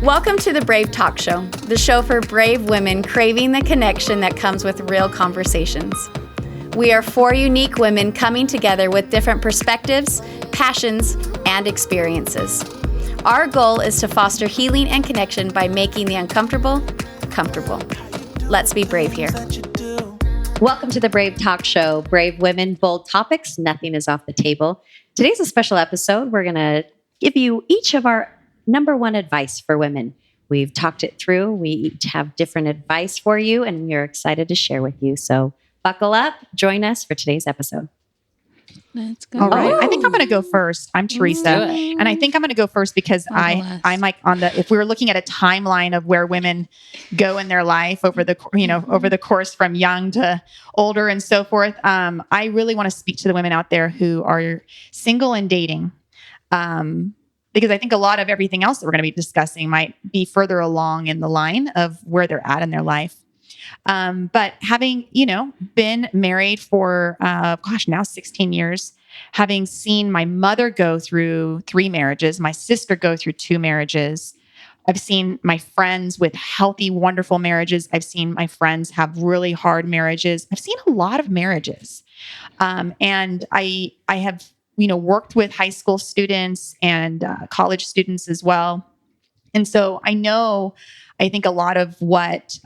Welcome to the Brave Talkshow, the show for brave women craving the connection that comes with real conversations. We are four unique women coming together with different perspectives, passions, and experiences. Our goal is to foster healing and connection by making the uncomfortable comfortable. Let's be brave here. Welcome to the Brave Talk Show. Brave women, bold topics, nothing is off the table. Today's a special episode. We're going to give you each of our number one advice for women. We've talked it through. We each have different advice for you, and we're excited to share with you. So buckle up. Join us for today's episode. Let's go. All right. I think I'm going to go first. I'm Teresa. And I think I'm going to go first because I'm like if we were looking at a timeline of where women go in their life over the course from young to older and so forth. I really want to speak to the women out there who are single and dating. Because I think a lot of everything else that we're going to be discussing might be further along in the line of where they're at in their life. But having, been married for, now 16 years, having seen my mother go through 3 marriages, my sister go through 2 marriages. I've seen my friends with healthy, wonderful marriages. I've seen my friends have really hard marriages. I've seen a lot of marriages. And I have, worked with high school students and college students as well. And so I think a lot of what,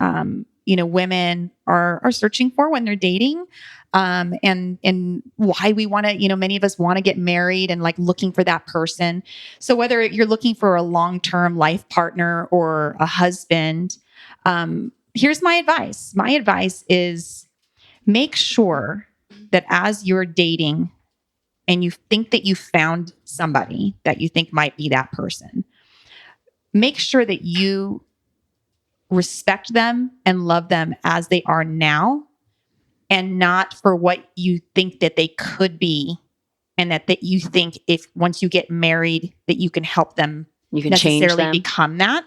women are searching for when they're dating, and why we want to, many of us want to get married and like looking for that person. So whether you're looking for a long-term life partner or a husband, here's my advice. My advice is make sure that as you're dating and you think that you found somebody that you think might be that person, make sure that you respect them and love them as they are now, and not for what you think that they could be, and that you think if once you get married that you can help them You can necessarily change them. become that.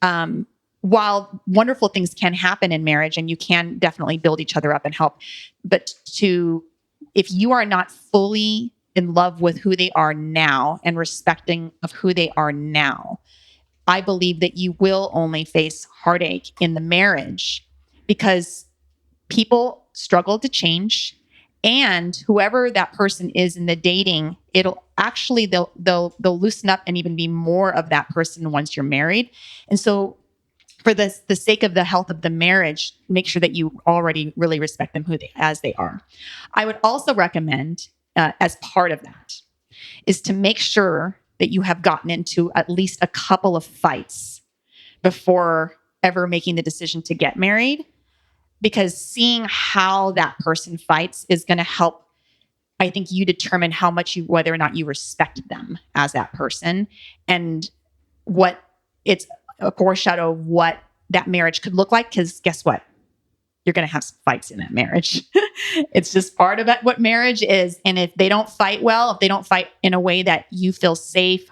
Mm-hmm. While wonderful things can happen in marriage and you can definitely build each other up and help, but if you are not fully in love with who they are now and respecting of who they are now, I believe that you will only face heartache in the marriage, because people struggle to change, and whoever that person is in the dating, it'll actually they'll loosen up and even be more of that person once you're married. And so for the sake of the health of the marriage, make sure that you already really respect them as they are. I would also recommend, as part of that, is to make sure that you have gotten into at least a couple of fights before ever making the decision to get married, because seeing how that person fights is going to help, I think, you determine whether or not you respect them as that person, and what it's a foreshadow of what that marriage could look like. Because guess what? You're going to have some fights in that marriage. It's just part of what marriage is. And if they don't fight well, if they don't fight in a way that you feel safe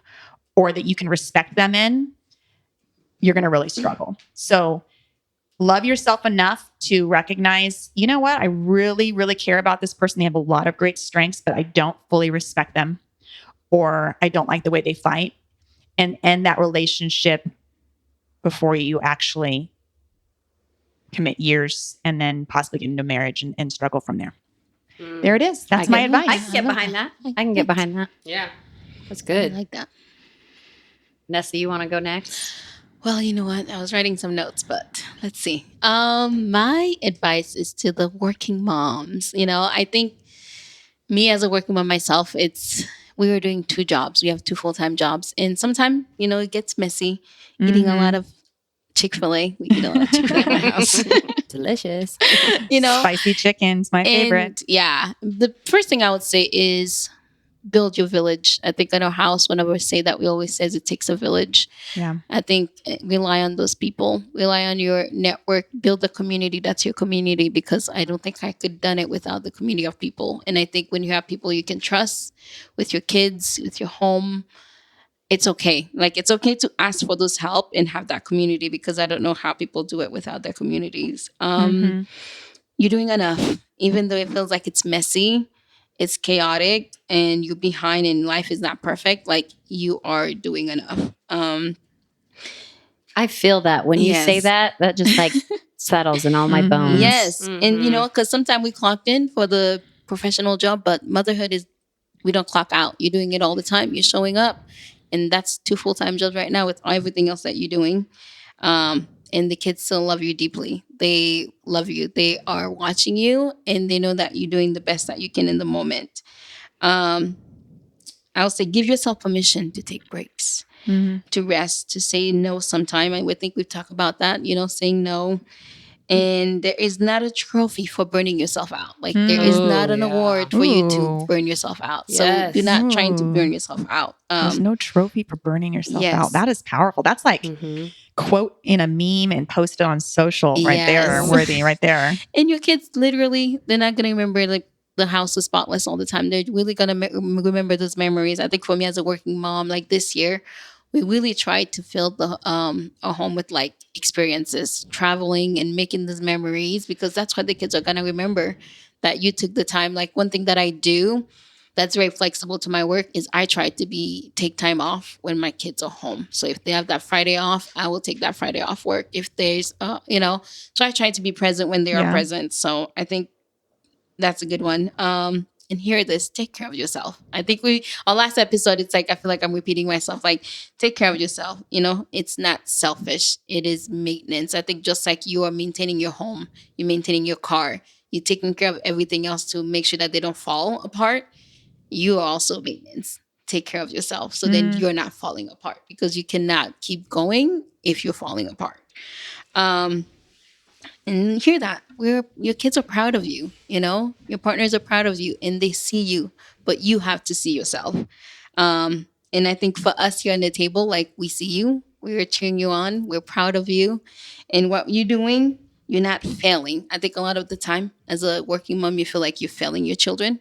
or that you can respect them in, you're going to really struggle. So love yourself enough to recognize, you know what? I really, really care about this person. They have a lot of great strengths, but I don't fully respect them, or I don't like the way they fight, and end that relationship before you actually commit years and then possibly get into marriage and struggle from there. There it is. That's my advice. I can get behind that. Yeah. That's good. I like that. Nessa, you want to go next? Well, you know what? I was writing some notes, but let's see. My advice is to the working moms. I think me as a working mom myself, we were doing 2 jobs. We have 2 full-time jobs. And sometimes, it gets messy eating a lot of Chick-fil-A. We eat a lot of Chick-fil-A in my house. Delicious. Spicy chicken's my favorite. Yeah. The first thing I would say is build your village. I think in our house, whenever we say that, we always say it takes a village. Yeah. I think rely on those people, rely on your network, build a community that's your community, because I don't think I could have done it without the community of people. And I think when you have people you can trust with your kids, with your home, it's okay. Like, it's okay to ask for those help and have that community, because I don't know how people do it without their communities. You're doing enough, even though it feels like it's messy, it's chaotic, and you're behind and life is not perfect. Like, you are doing enough. I feel that when you say that just like settles in all my bones. Yes. And because sometimes we clocked in for the professional job, but motherhood is, we don't clock out. You're doing it all the time. You're showing up. And that's 2 full-time jobs right now with everything else that you're doing. And the kids still love you deeply. They love you. They are watching you, and they know that you're doing the best that you can in the moment. I would say give yourself permission to take breaks, to rest, to say no sometime. I would think we've talked about that, saying no. And there is not a trophy for burning yourself out. Like there is not an award for you to burn yourself out. So do not trying to burn yourself out. There's no trophy for burning yourself out. That is powerful. That's like quote in a meme and post it on social right there, worthy right there. And your kids literally, they're not going to remember like the house is spotless all the time. They're really going to remember those memories. I think for me as a working mom, like this year, we really tried to fill the our home with like experiences, traveling and making these memories, because that's what the kids are gonna remember, that you took the time. Like one thing that I do that's very flexible to my work is I try to take time off when my kids are home. So if they have that Friday off, I will take that Friday off work. If there's so I try to be present when they are present. So I think that's a good one. And hear this, take care of yourself. I think our last episode, it's like, I feel like I'm repeating myself, like, take care of yourself. It's not selfish. It is maintenance. I think just like you are maintaining your home, you're maintaining your car, you're taking care of everything else to make sure that they don't fall apart. You are also maintenance. Take care of yourself. So then you're not falling apart, because you cannot keep going if you're falling apart. And hear that your kids are proud of you, your partners are proud of you, and they see you, but you have to see yourself. And I think for us here on the table, like, we see you, we're cheering you on, we're proud of you, and what you're doing, you're not failing. I think a lot of the time as a working mom, you feel like you're failing your children.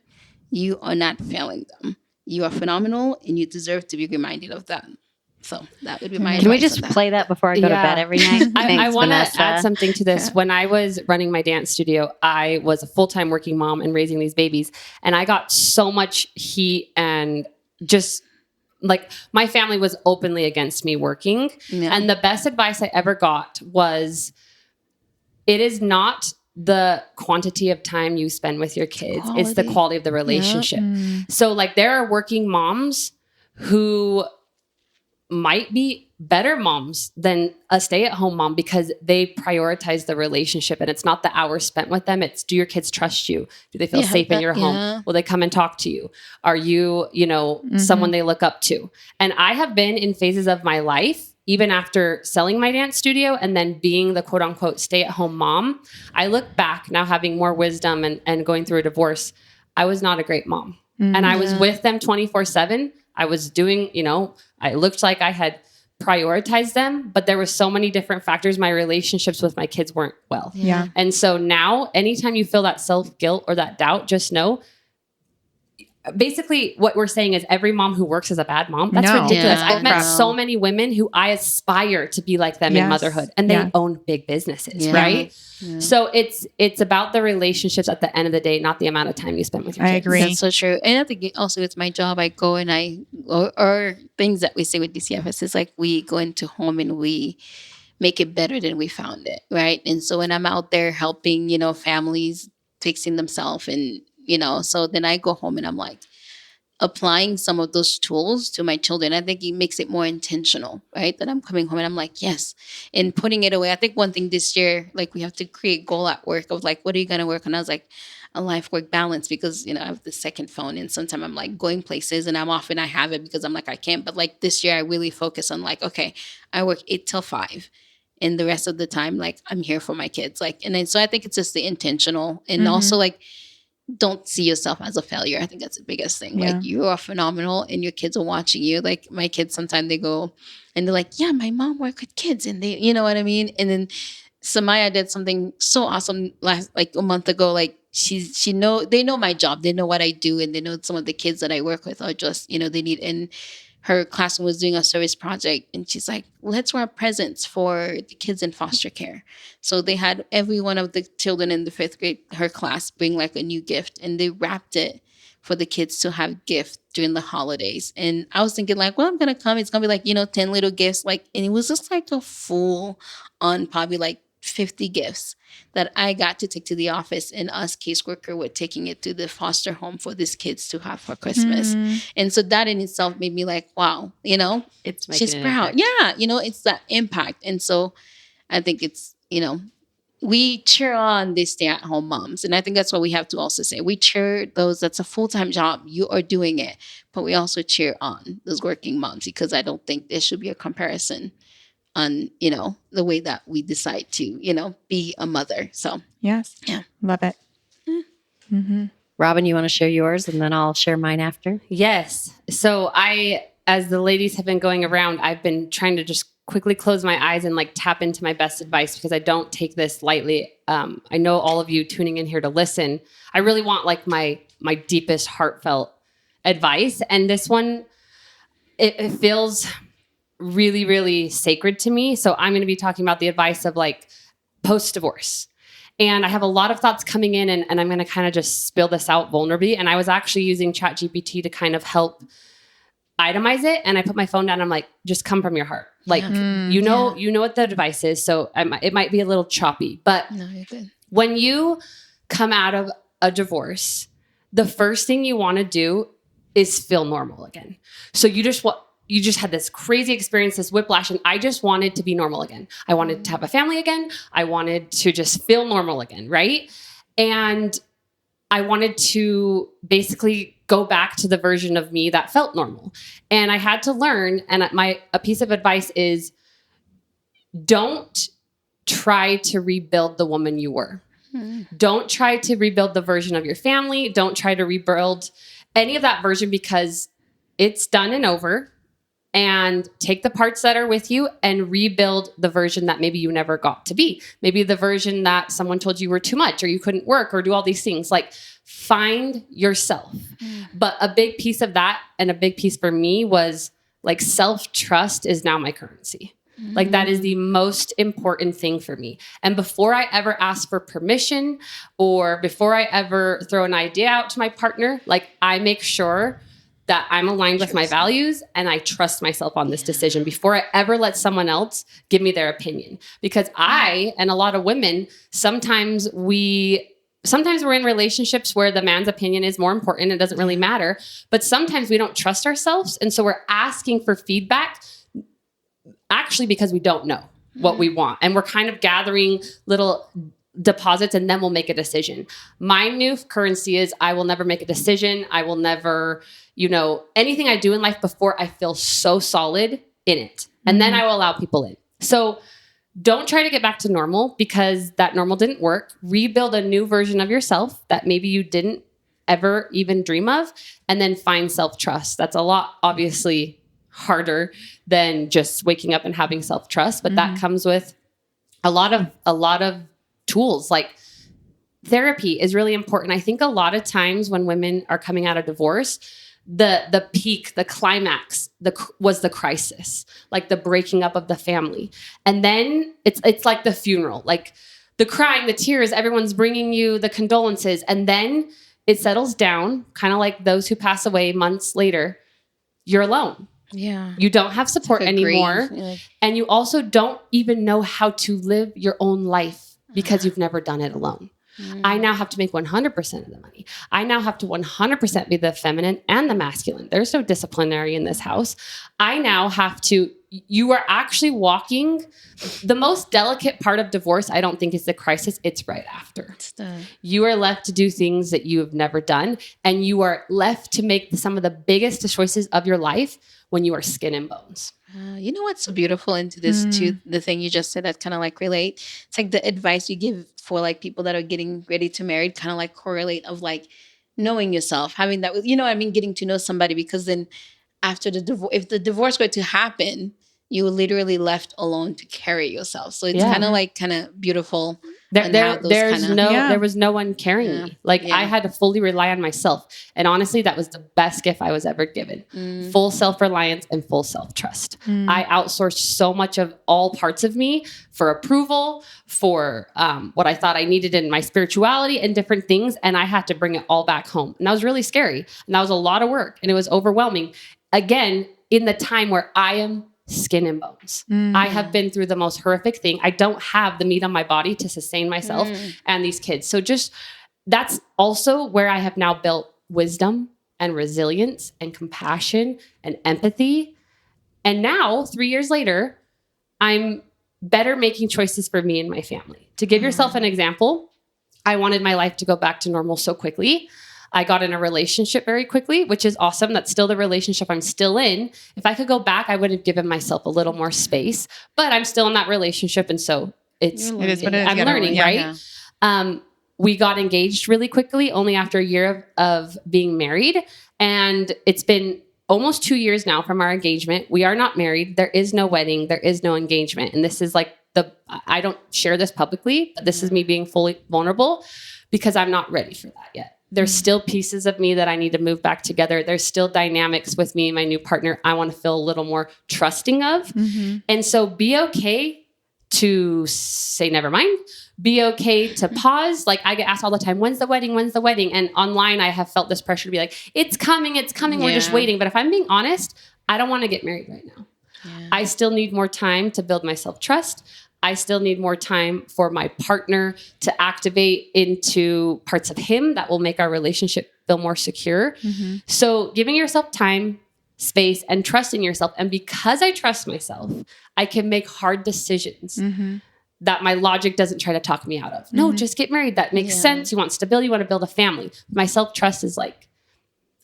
You are not failing them. You are phenomenal, and you deserve to be reminded of that. So that would be my advice. Can we just play that before I go to bed every night? I want to add something to this. When I was running my dance studio, I was a full-time working mom and raising these babies. And I got so much heat, and just like my family was openly against me working. Yeah. And the best advice I ever got was, it is not the quantity of time you spend with your kids. It's the quality of the relationship. Yep. So like, there are working moms who might be better moms than a stay-at-home mom, because they prioritize the relationship, and it's not the hours spent with them. It's, do your kids trust you? Do they feel safe in your home? Will they come and talk to you? Are you, someone they look up to? And I have been in phases of my life, even after selling my dance studio and then being the quote unquote stay-at-home mom, I look back now, having more wisdom and going through a divorce. I was not a great mom. And I was with them 24/7. I was doing, I looked like I had prioritized them, but there were so many different factors. My relationships with my kids weren't well. Yeah. And so now, anytime you feel that self-guilt or that doubt, just know, basically what we're saying is every mom who works is a bad mom. That's ridiculous. I've met so many women who I aspire to be like them in motherhood, and they own big businesses, right? Yeah. So it's about the relationships at the end of the day, not the amount of time you spend with your kids. I agree. That's so true. And I think also it's my job. I go and or things that we say with DCFS is like, we go into home and we make it better than we found it, right? And so when I'm out there helping, families fixing themselves, and so then I go home and I'm like applying some of those tools to my children. I think it makes it more intentional, right? That I'm coming home and I'm like, yes, and putting it away. I think one thing this year, like, we have to create goal at work of like, what are you going to work on? I was like, a life work balance, because, I have the second phone, and sometimes I'm like going places and I'm off and I have it because I'm like, I can't. But like this year I really focus on like, okay, I work 8 till 5. And the rest of the time, like, I'm here for my kids. Like, and then, so I think it's just the intentional, and also like, don't see yourself as a failure. I think that's the biggest thing. Yeah. Like, you are phenomenal, and your kids are watching you. Like, my kids, sometimes they go and they're like, yeah, my mom worked with kids, and they, you know what I mean? And then Samaya did something so awesome a month ago. Like, they know my job. They know what I do, and they know some of the kids that I work with are just, they need, and her classroom was doing a service project, and she's like, let's wrap presents for the kids in foster care. So they had every one of the children in the 5th grade, her class, bring like a new gift, and they wrapped it for the kids to have gifts during the holidays. And I was thinking like, well, I'm going to come. It's going to be like, 10 little gifts. Like, and it was just like a full on probably like 50 gifts that I got to take to the office, and us caseworker were taking it to the foster home for these kids to have for Christmas. And so that in itself made me like, wow, It's making she's an proud. impact. Yeah. It's that impact. And so I think it's, we cheer on these stay-at-home moms. And I think that's what we have to also say. We cheer those, that's a full-time job. You are doing it. But we also cheer on those working moms, because I don't think there should be a comparison on, the way that we decide to, be a mother. So, Yes. Yeah. Love it. Robin, you want to share yours and then I'll share mine after? Yes. So as the ladies have been going around, I've been trying to just quickly close my eyes and like tap into my best advice, because I don't take this lightly. I know all of you tuning in here to listen. I really want like my deepest heartfelt advice. And this one, it feels really, really sacred to me. So I'm going to be talking about the advice of like post-divorce. And I have a lot of thoughts coming in, and I'm going to kind of just spill this out vulnerably. And I was actually using ChatGPT to kind of help itemize it. And I put my phone down. I'm like, just come from your heart. Like, you know what the advice is. So it might be a little choppy, but No, you're good. when you come out of a divorce, the first thing you want to do is feel normal again. So you just had this crazy experience, this whiplash, and I just wanted to be normal again. I wanted to have a family again. I wanted to just feel normal again, right? And I wanted to basically go back to the version of me that felt normal. And I had to learn, and a piece of advice is, don't try to rebuild the woman you were. Don't try to rebuild the version of your family. Don't try to rebuild any of that version, because it's done and over. And take the parts that are with you and rebuild the version that maybe you never got to be. Maybe the version that someone told you were too much, or you couldn't work, or do all these things. Like, find yourself. But a big piece of that, and a big piece for me, was like self-trust is now my currency. Like, that is the most important thing for me. And before I ever ask for permission, or before I ever throw an idea out to my partner, like, I make sure that I'm aligned with my values and I trust myself on this decision before I ever let someone else give me their opinion. Because I, and a lot of women, sometimes we're in relationships where the man's opinion is more important. It doesn't really matter. But sometimes we don't trust ourselves. And so we're asking for feedback actually because we don't know what we want. And we're kind of gathering little deposits, and then we'll make a decision. My new currency is, I will never make a decision. I will never, anything I do in life before I feel so solid in it. And then I will allow people in. So don't try to get back to normal, because that normal didn't work. Rebuild a new version of yourself that maybe you didn't ever even dream of, and then find self-trust. That's a lot, obviously, harder than just waking up and having self-trust, but that comes with a lot of tools. Like, therapy is really important. I think a lot of times when women are coming out of divorce, the peak, the climax, was the crisis, like the breaking up of the family. And then it's like the funeral, like the crying, the tears, everyone's bringing you the condolences. And then it settles down, kind of like those who pass away months later. You're alone. Yeah. You don't have support anymore. Like, And you also don't even know how to live your own life, because you've never done it alone. I now have to make 100% of the money. I now have to 100% be the feminine and the masculine. There's no disciplinary in this house. I now have to, you are actually walking. The most delicate part of divorce, I don't think, is the crisis. It's right after. You are left to do things that you have never done. And you are left to make some of the biggest choices of your life when you are skin and bones. You know what's so beautiful into this too? The thing you just said that kind of like relate. It's like the advice you give for like people that are getting ready to marry, kind of like correlate of like knowing yourself, having that, getting to know somebody, because then after the divorce, if the divorce were to happen, you were literally left alone to carry yourself. So it's kind of beautiful There was no one carrying me. Like I had to fully rely on myself. And honestly, that was the best gift I was ever given. Full self-reliance and full self-trust. I outsourced so much of all parts of me for approval, for what I thought I needed in my spirituality and different things. And I had to bring it all back home. And that was really scary. And that was a lot of work. And it was overwhelming. Again, in the time where I am skin and bones. I have been through the most horrific thing. I don't have the meat on my body to sustain myself and these kids. So just that's also where I have now built wisdom and resilience and compassion and empathy. And now, 3 years later, I'm better making choices for me and my family. To give yourself an example, I wanted my life to go back to normal so quickly. I got in a relationship very quickly, which is awesome. That's still the relationship I'm still in. If I could go back, I would have given myself a little more space, but I'm still in that relationship. And so it is what it is. I'm learning, right? Yeah. We got engaged really quickly, only after a year of being married. And it's been almost 2 years now from our engagement. We are not married. There is no wedding. There is no engagement. And this is like I don't share this publicly, but this is me being fully vulnerable because I'm not ready for that yet. There's still pieces of me that I need to move back together. There's still dynamics with me and my new partner I want to feel a little more trusting of. And so be okay to say, never mind. Be okay to pause. Like I get asked all the time, when's the wedding? When's the wedding? And online, I have felt this pressure to be like, it's coming. We're just waiting. But if I'm being honest, I don't want to get married right now. I still need more time to build my self-trust. I still need more time for my partner to activate into parts of him that will make our relationship feel more secure. So giving yourself time, space, and trusting yourself. And because I trust myself, I can make hard decisions that my logic doesn't try to talk me out of. No, just get married. That makes sense. You want stability. You want to build a family. My self-trust is like,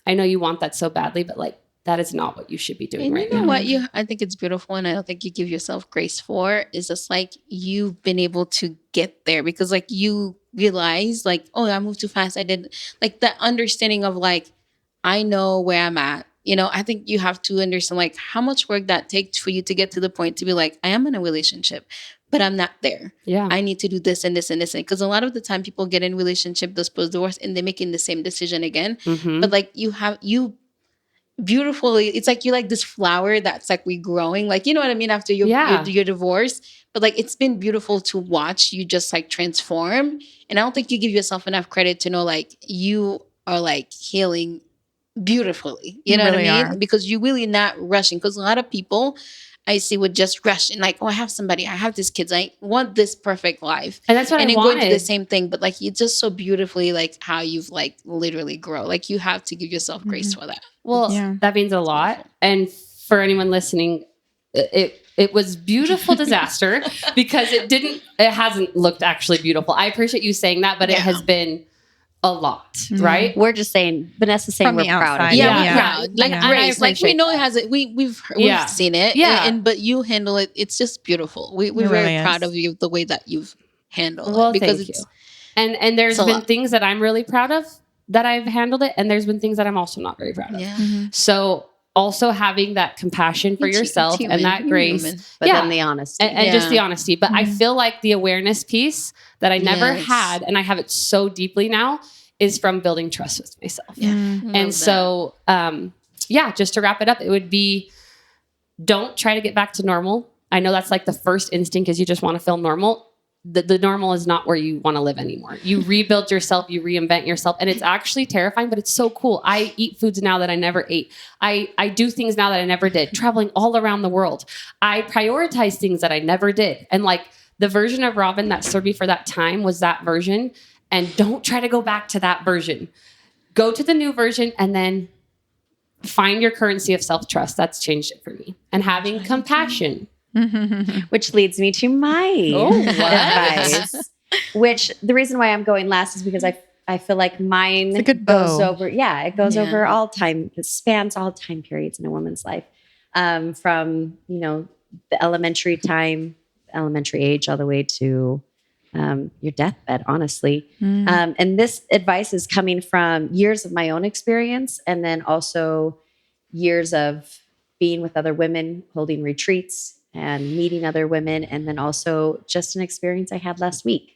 I know you want that so badly, but like, that is not what you should be doing right now. You know what? I think it's beautiful, and I don't think you give yourself grace for is just like you've been able to get there because like you realize like, oh, I moved too fast. I did like that understanding of like, I know where I'm at. You know, I think you have to understand like how much work that takes for you to get to the point to be like, I am in a relationship, but I'm not there. Yeah. I need to do this and this and this. Because a lot of the time people get in relationship, they're supposed to divorce and they're making the same decision again. But like you beautifully, it's like you're like this flower that's like regrowing, like, you know what I mean, after your divorce. But like it's been beautiful to watch you just like transform. And I don't think you give yourself enough credit to know like you are like healing beautifully. You know what I mean? Because you're really not rushing. Because a lot of people I see would just rush and like, oh, I have somebody, I have these kids, I want this perfect life. And that's what I wanted. And then going to the same thing, but like, it's just so beautifully like how you've like literally grow. Like you have to give yourself grace for that. Well, that means a lot. And for anyone listening, it was beautiful disaster because it hasn't looked actually beautiful. I appreciate you saying that, but it has been a lot, right? We're just saying, Vanessa's saying we're proud of you. Yeah, we're proud. Like grace, like we know it has it. We've seen it. Yeah, but you handle it. It's just beautiful. We're very proud of you the way that you've handled it because thank you. And there's been things that I'm really proud of that I've handled it, and there's been things that I'm also not very proud of. Yeah. So also having that compassion for yourself and that grace, but then the honesty and just the honesty. But I feel like the awareness piece that I never had, and I have it so deeply now, is from building trust with myself. And so, just to wrap it up, it would be, don't try to get back to normal. I know that's like the first instinct is you just want to feel normal. The normal is not where you want to live anymore. You rebuild yourself, you reinvent yourself. And it's actually terrifying, but it's so cool. I eat foods now that I never ate. I do things now that I never did, traveling all around the world. I prioritize things that I never did. And like the version of Robin that served me for that time was that version. And don't try to go back to that version. Go to the new version and then find your currency of self-trust. That's changed it for me. And having compassion. Which leads me to my advice. Which the reason why I'm going last is because I feel like mine goes over. Yeah, it goes over all time. It spans all time periods in a woman's life, from the elementary age, all the way to your deathbed. Honestly, and this advice is coming from years of my own experience, and then also years of being with other women, holding retreats and meeting other women. And then also just an experience I had last week.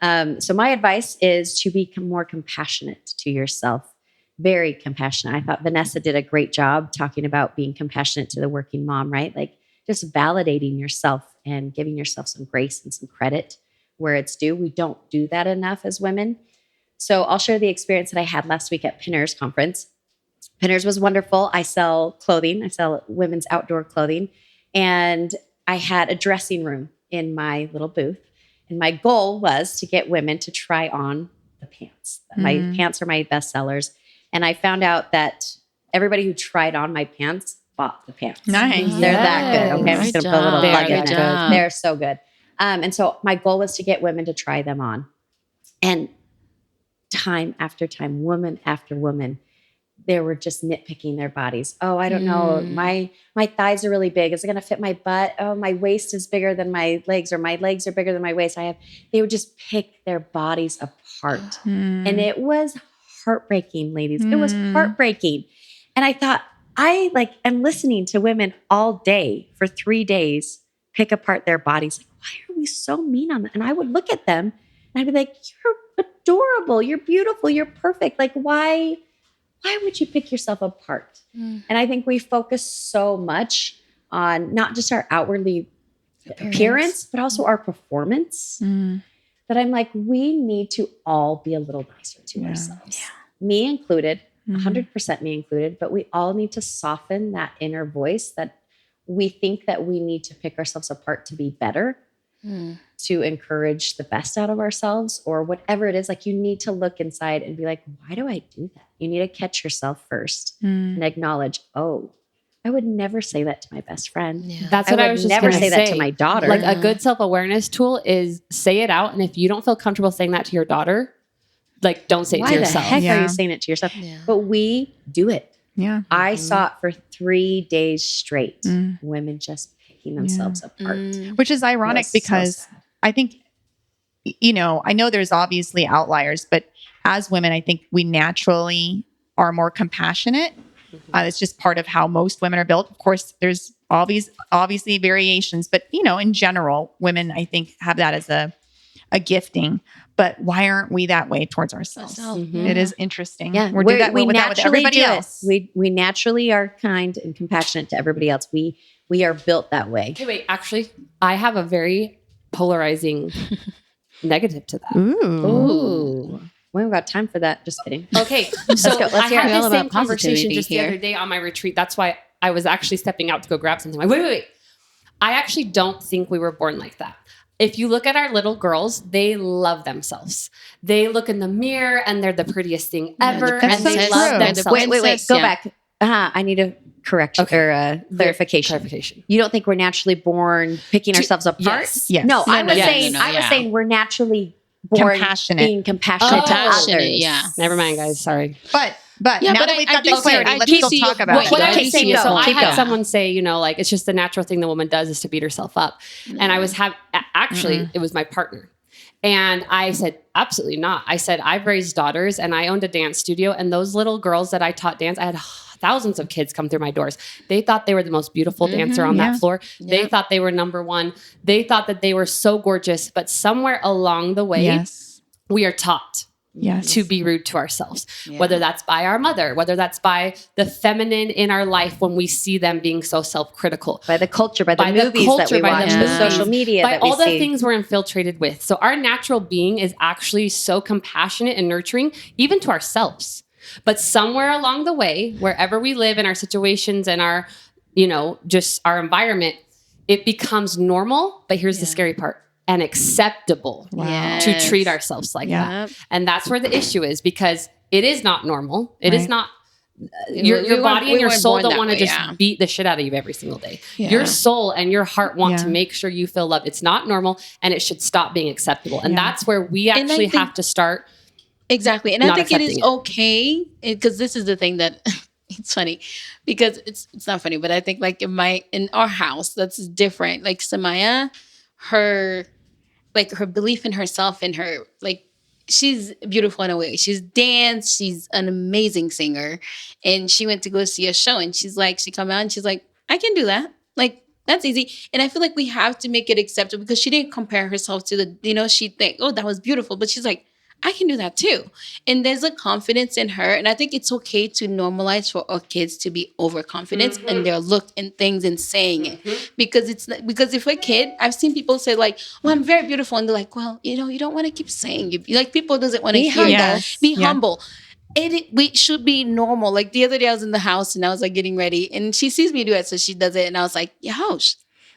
So my advice is to become more compassionate to yourself. Very compassionate. I thought Vanessa did a great job talking about being compassionate to the working mom, right? Like just validating yourself and giving yourself some grace and some credit where it's due. We don't do that enough as women. So I'll share the experience that I had last week at Pinners conference. Pinners was wonderful. I sell clothing. I sell women's outdoor clothing. And I had a dressing room in my little booth. And my goal was to get women to try on the pants. My pants are my best sellers. And I found out that everybody who tried on my pants bought the pants. Nice. They're that good. Okay, I'm just going to put a little plug in there. They're so good. And so my goal was to get women to try them on. And time after time, woman after woman, they were just nitpicking their bodies. Oh, I don't know. My thighs are really big. Is it going to fit my butt? Oh, my waist is bigger than my legs, or my legs are bigger than my waist. They would just pick their bodies apart. And it was heartbreaking, ladies. It was heartbreaking. And I thought, I'm listening to women all day for 3 days pick apart their bodies. Like, why are we so mean on that? And I would look at them and I'd be like, you're adorable. You're beautiful. You're perfect. Like, why would you pick yourself apart? And I think we focus so much on not just our outwardly appearance, but also our performance. That I'm like, we need to all be a little nicer to ourselves. Me included, 100% me included, but we all need to soften that inner voice that we think that we need to pick ourselves apart to be better, to encourage the best out of ourselves, or whatever it is. Like, you need to look inside and be like, why do I do that? You need to catch yourself first and acknowledge, oh, I would never say that to my best friend. That's what I was just never gonna say that to my daughter. Like, a good self-awareness tool is say it out. And if you don't feel comfortable saying that to your daughter, like, don't say it to yourself. Why the heck are you saying it to yourself? But we do it. I saw it for 3 days straight. Women just picking themselves apart. Which is ironic because I think, I know there's obviously outliers, but as women, I think we naturally are more compassionate. It's just part of how most women are built. Of course, there's obviously variations, but in general, women, I think, have that as a gifting. But why aren't we that way towards ourselves? It is interesting. Yeah, we do that with everybody else. We naturally are kind and compassionate to everybody else. We are built that way. Okay, wait. Actually, I have a very polarizing negative to that. Ooh. We haven't got time for that. Just kidding. Okay, so I had all this about same conversation just here. the other day on my retreat. That's why I was actually stepping out to go grab something. Like, wait. I actually don't think we were born like that. If you look at our little girls, they love themselves. They look in the mirror and they're the prettiest thing ever. And they love themselves. Wait. Go back. I need a correction or clarification. You don't think we're naturally born picking ourselves apart? Yes. No, I was saying we're naturally born being compassionate to others. Never mind, guys. Sorry. But now that we've got the clarity, let's still talk about it. What I'm saying, so I had someone say, like, it's just the natural thing the woman does is to beat herself up. And I was actually, it was my partner. And I said, absolutely not. I said, I've raised daughters and I owned a dance studio. And those little girls that I taught dance, I had thousands of kids come through my doors. They thought they were the most beautiful dancer on that floor. They thought they were number one. They thought that they were so gorgeous. But somewhere along the way, we are taught to be rude to ourselves, whether that's by our mother, whether that's by the feminine in our life when we see them being so self-critical, by the culture, by the movies that we watch, the social media, by all the things we're infiltrated with. So our natural being is actually so compassionate and nurturing, even to ourselves. But somewhere along the way, wherever we live in our situations and our, just our environment, it becomes normal. But here's the scary part. And acceptable to treat ourselves like that. And that's where the issue is, because it is not normal. It is not, your body and your soul don't want to just beat the shit out of you every single day. Your soul and your heart want to make sure you feel loved. It's not normal and it should stop being acceptable. And that's where we actually have to start. Exactly. And I think it is okay, because this is the thing that it's funny, because it's not funny, but I think like in our house, that's different. Like Samaya, her belief in herself and her, like, she's beautiful in a way. She's danced. She's an amazing singer. And she went to go see a show and she come out and she's like, I can do that. Like, that's easy. And I feel like we have to make it acceptable because she didn't compare herself to the, she think, oh, that was beautiful. But she's like, I can do that too. And there's a confidence in her. And I think it's okay to normalize for our kids to be overconfident in their look and things and saying it. Because because if a kid, I've seen people say like, well, I'm very beautiful. And they're like, well, you don't want to keep saying you. Like people doesn't want to hear that. Be humble. We should be normal. Like the other day I was in the house and I was like getting ready and she sees me do it. So she does it. And I was like,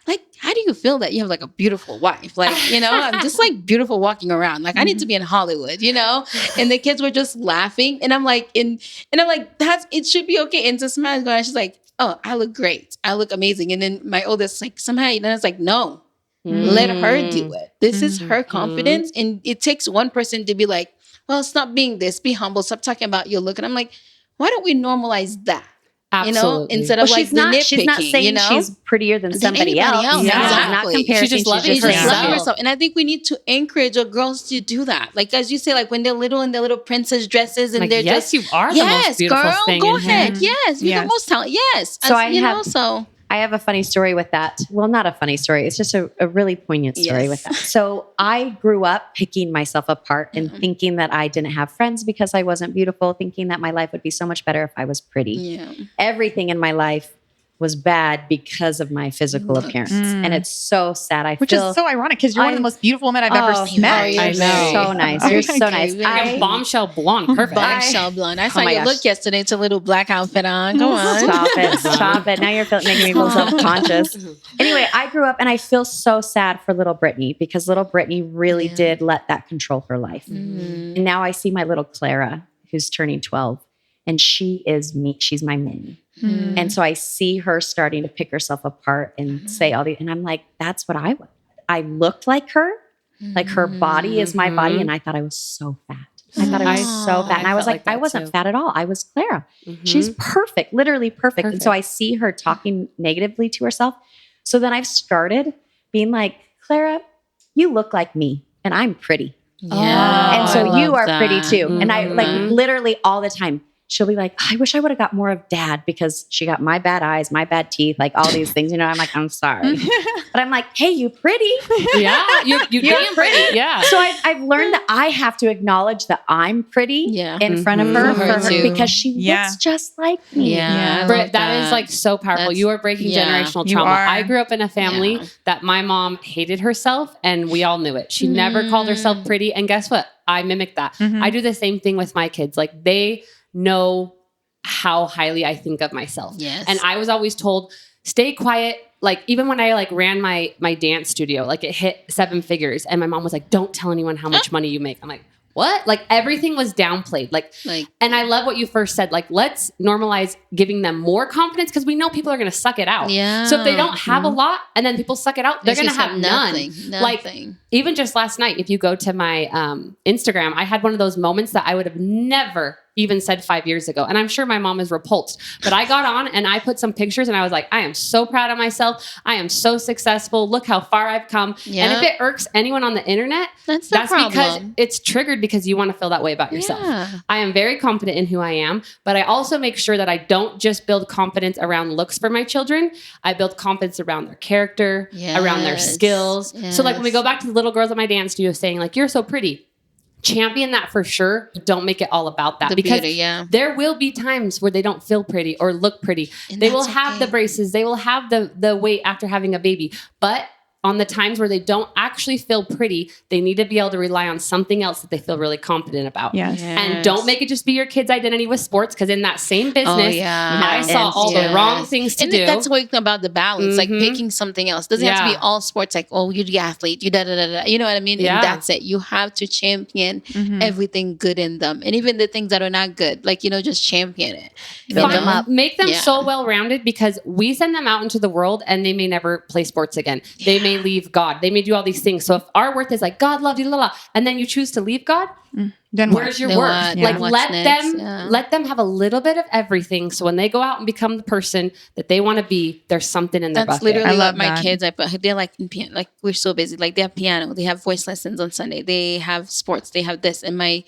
like, how do you feel that you have like a beautiful wife? Like, I'm just like beautiful walking around. Like I need to be in Hollywood, And the kids were just laughing. And I'm like, and I'm like, it should be okay. And so somebody's going, she's like, oh, I look great. I look amazing. And then my oldest like somehow, and I was like, no, let her do it. This is her confidence. And it takes one person to be like, well, stop being this, be humble, stop talking about your look. And I'm like, why don't we normalize that? Absolutely. Instead of she's not saying she's prettier than somebody else. Yeah. Exactly. Not comparing. She's just loving herself. And I think we need to encourage our girls to do that. Like, as you say, like when they're little in their little princess dresses and like, they're yes, just, you are the most beautiful thing go in ahead. here. Yes, you're the most talented. Yes. So I have a funny story with that. Well, not a funny story. It's just a really poignant story with that. So I grew up picking myself apart and thinking that I didn't have friends because I wasn't beautiful, thinking that my life would be so much better if I was pretty. Yeah. Everything in my life was bad because of my physical appearance. And it's so sad. Which is so ironic because you're one of the most beautiful women I've ever met. I know. So nice. You're so nice. Bombshell blonde. Perfect. Bombshell blonde. I saw you look yesterday. It's a little black outfit on. Come on. Stop it. Now you're making me feel self-conscious. Anyway, I grew up and I feel so sad for little Brittany because little Brittany really did let that control her life. And now I see my little Clara who's turning 12 and she is me. She's my mini. And so I see her starting to pick herself apart and say all these, and I'm like, that's what I was. I looked like her. Like her body is my body. And I thought I was so fat. I thought I was so fat. And I was like I wasn't fat at all. I was Clara. She's perfect, literally perfect. And so I see her talking negatively to herself. So then I've started being like, Clara, you look like me and I'm pretty. Yeah. And so you are pretty too. And I like literally all the time. She'll be like, I wish I would have got more of dad because she got my bad eyes, my bad teeth, like all these things. I'm like, I'm sorry. But I'm like, hey, you pretty. Yeah, you're pretty. Yeah. So I've learned that I have to acknowledge that I'm pretty in front of her, because she looks just like me. Yeah. Britt, that is like so powerful. You are breaking generational trauma. I grew up in a family that my mom hated herself and we all knew it. She never called herself pretty. And guess what? I mimic that. I do the same thing with my kids. Like they know how highly I think of myself. Yes. And I was always told, stay quiet. Like even when I like ran my dance studio, like it hit 7 figures and my mom was like, don't tell anyone how much money you make. I'm like, what? Like everything was downplayed. Like, and I love what you first said. Like, let's normalize giving them more confidence because we know people are going to suck it out. Yeah. So if they don't have a lot and then people suck it out, they're going to have none. Like even just last night, if you go to my Instagram, I had one of those moments that I would have never even said 5 years ago. And I'm sure my mom is repulsed, but I got on and I put some pictures and I was like, I am so proud of myself. I am so successful. Look how far I've come. Yeah. And if it irks anyone on the internet, that's because it's triggered because you want to feel that way about yourself. Yeah. I am very confident in who I am, but I also make sure that I don't just build confidence around looks for my children. I build confidence around their character, around their skills. Yes. So like when we go back to the little girls at my dance studio saying like, you're so pretty. Champion that for sure. Don't make it all about that because there will be times where they don't feel pretty or look pretty. And they will have the braces. They will have the weight after having a baby. But on the times where they don't actually feel pretty, they need to be able to rely on something else that they feel really confident about. Yes. And don't make it just be your kid's identity with sports because in that same business, I saw all the wrong things to do. That's what about the balance, like picking something else. Doesn't have to be all sports, like, oh, you're the athlete, you da-da-da-da. You know what I mean? Yeah. And that's it. You have to champion everything good in them. And even the things that are not good, like, just champion it. Build them up. Make them so well-rounded because we send them out into the world and they may never play sports again. They may leave God. They may do all these things. So if our worth is like, God loved you, and then you choose to leave God, then where's your worth? Like let them have a little bit of everything. So when they go out and become the person that they want to be, there's something in their bucket. That's literally what my kids, they're like, we're so busy. Like they have piano, they have voice lessons on Sunday, they have sports, they have this. And my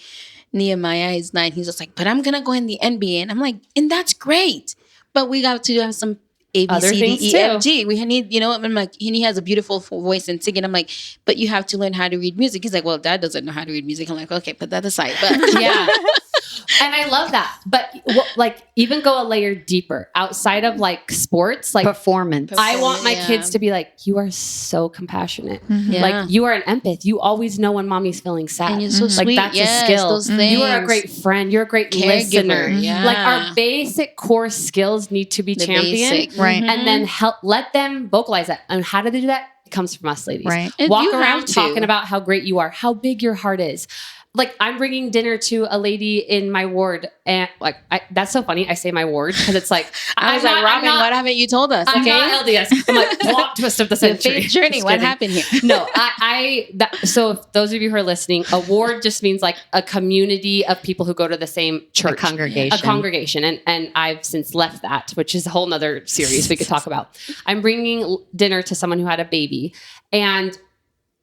Nehemiah is 9. He's just like, but I'm going to go in the NBA. And I'm like, and that's great. But we got to have some A, B, Other C, D, things E, too. F, G. We need, you know, I'm like, and he has a beautiful voice and singing. I'm like, but you have to learn how to read music. He's like, well, Dad doesn't know how to read music. I'm like, okay, put that aside. But Yeah. And I love that. But like even go a layer deeper outside of like sports, like Performance. I want my Yeah. kids to be like, you are so compassionate. Yeah. Like you are an empath. You always know when mommy's feeling sad. And you're so Like sweet. that's Yes, a skill. those You are a things. great friend. You're a great Caregiver. listener. Yeah. Like our basic core skills need to be The championed. basic. Right. And then help let them vocalize that. And how do they do that? It comes from us ladies. Right. And Walk you have around to. talking about how great you are, how big your heart is. Like I'm bringing dinner to a lady in my ward, and like that's so funny. I say my ward because it's like I was like, Robin, what haven't you told us? I'm Okay. not LDS. I'm like plot twist of the The century. faith journey. Just What kidding. happened here? No, so if those of you who are listening, a ward just means like a community of people who go to the same church. A congregation. A congregation. And I've since left that, which is a whole nother series we could talk about. I'm bringing dinner to someone who had a baby, and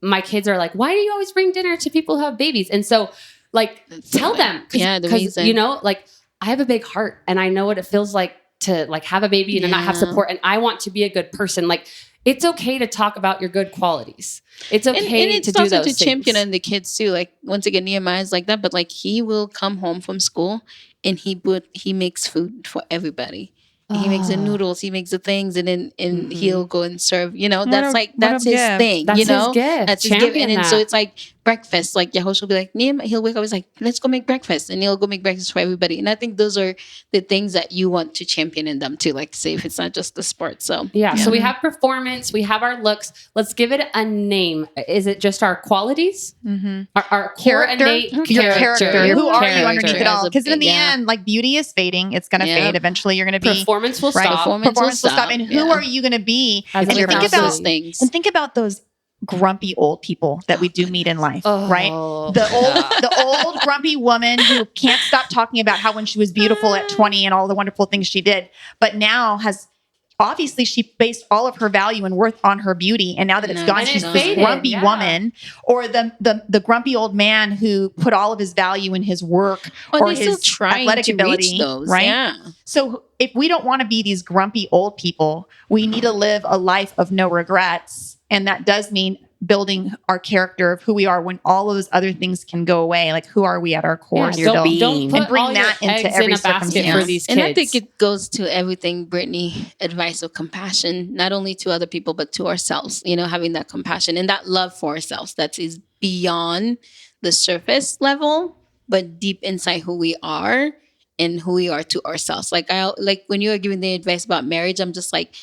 my kids are like, why do you always bring dinner to people who have babies? And so like, tell them. Yeah, the Because, reason. you know, like I have a big heart and I know what it feels like to like have a baby and to not have Yeah. support. And I want to be a good person. Like it's okay to talk about your good qualities. It's okay and it's to do also those to things. champion and the kids too. Like once again, Nehemiah's like that, but like he will come home from school and he makes food for everybody. He makes the noodles, he makes the things, and then he'll go and serve. You know, that's what a his gift. thing. That's you know, his gift. that's his gift. Champion And then so that. it's like breakfast. Like Yahosh will be like, Nehemiah, he'll wake up. He's like, let's go make breakfast, and he'll go make breakfast for everybody. And I think those are the things that you want to champion in them too. Like say if it's not just the sport. So Yeah. So we have performance, we have our looks. Let's give it a name. Is it just our qualities? Our core Character, innate your character. Your Who are you character. underneath it all? As a Because in the big- yeah. end, like beauty is fading. It's going to Yeah. fade. Eventually, you're going to be Performance will right. stop. Performance will stop. And who Yeah. are you going to be? As And a you think person. about those things. and think about those grumpy old people that we do meet in life, right? Oh, The old grumpy woman who can't stop talking about how when she was beautiful at 20 and all the wonderful things she did, but now has obviously she based all of her value and worth on her beauty, and now that it's No, gone, and she's it this faded, grumpy yeah. woman, or the grumpy old man who put all of his value in his work or they still his trying athletic to ability, reach those. right? Yeah. So if we don't want to be these grumpy old people, we need to live a life of no regrets. And that does mean building our character of who we are when all of those other things can go away. Like who are we at our core? Yeah, don't being. put And bring all that your into eggs every in a basket circumstance. for these kids. And I think it goes to everything, Brittany, advice of compassion, not only to other people, but to ourselves, you know, having that compassion and that love for ourselves that is beyond the surface level, but deep inside who we are and who we are to ourselves. Like when you were giving the advice about marriage, I'm just like,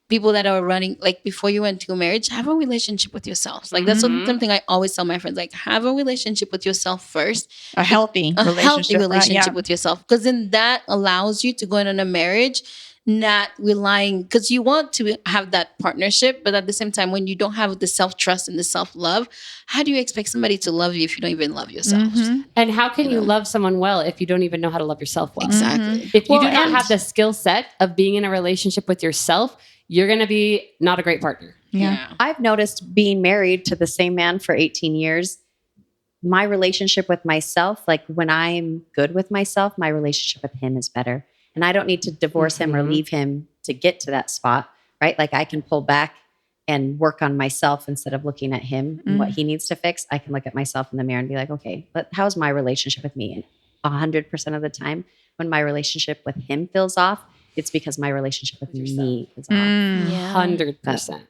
people that are running, like before you went to a marriage, have a relationship with yourself. Like that's something I always tell my friends, like have a relationship with yourself first. A healthy A relationship. healthy relationship right? Yeah. with yourself. Because then that allows you to go in on a marriage, not relying, because you want to have that partnership, but at the same time, when you don't have the self-trust and the self-love, how do you expect somebody to love you if you don't even love yourself? And how can you love someone well if you don't even know how to love yourself well? Exactly. If you Well, do not and- have the skill set of being in a relationship with yourself, you're going to be not a great partner. Yeah. I've noticed being married to the same man for 18 years, my relationship with myself, like when I'm good with myself, my relationship with him is better. And I don't need to divorce him or leave him to get to that spot, right? Like I can pull back and work on myself instead of looking at him and what he needs to fix. I can look at myself in the mirror and be like, okay, but how's my relationship with me? And 100% of the time, when my relationship with him feels off, it's because my relationship with me is off. Yeah. 100%.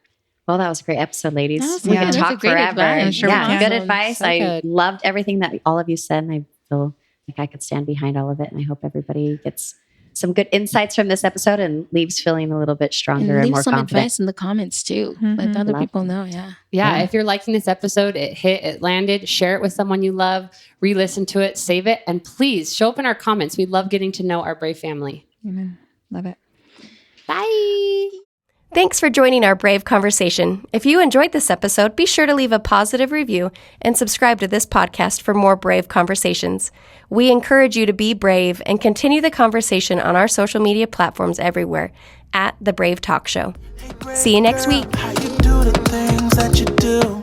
Well, that was a great episode, ladies. That was We good. could That's a talk great forever. advice. Sure Yeah, we can. good advice. So I good. loved everything that all of you said, and I feel like I could stand behind all of it. And I hope everybody gets some good insights from this episode and leaves feeling a little bit stronger And and leave more some confident. advice in the comments too. Let other Love people know. Yeah. Yeah, if you're liking this episode, it hit, it landed, share it with someone you love, re-listen to it, save it, and please show up in our comments. We love getting to know our Brave family. Amen. Love it. Bye. Thanks for joining our Brave conversation. If you enjoyed this episode, be sure to leave a positive review and subscribe to this podcast for more Brave conversations. We encourage you to be brave and continue the conversation on our social media platforms everywhere at The Brave Talk Show. See you next week. How you do the things that you do.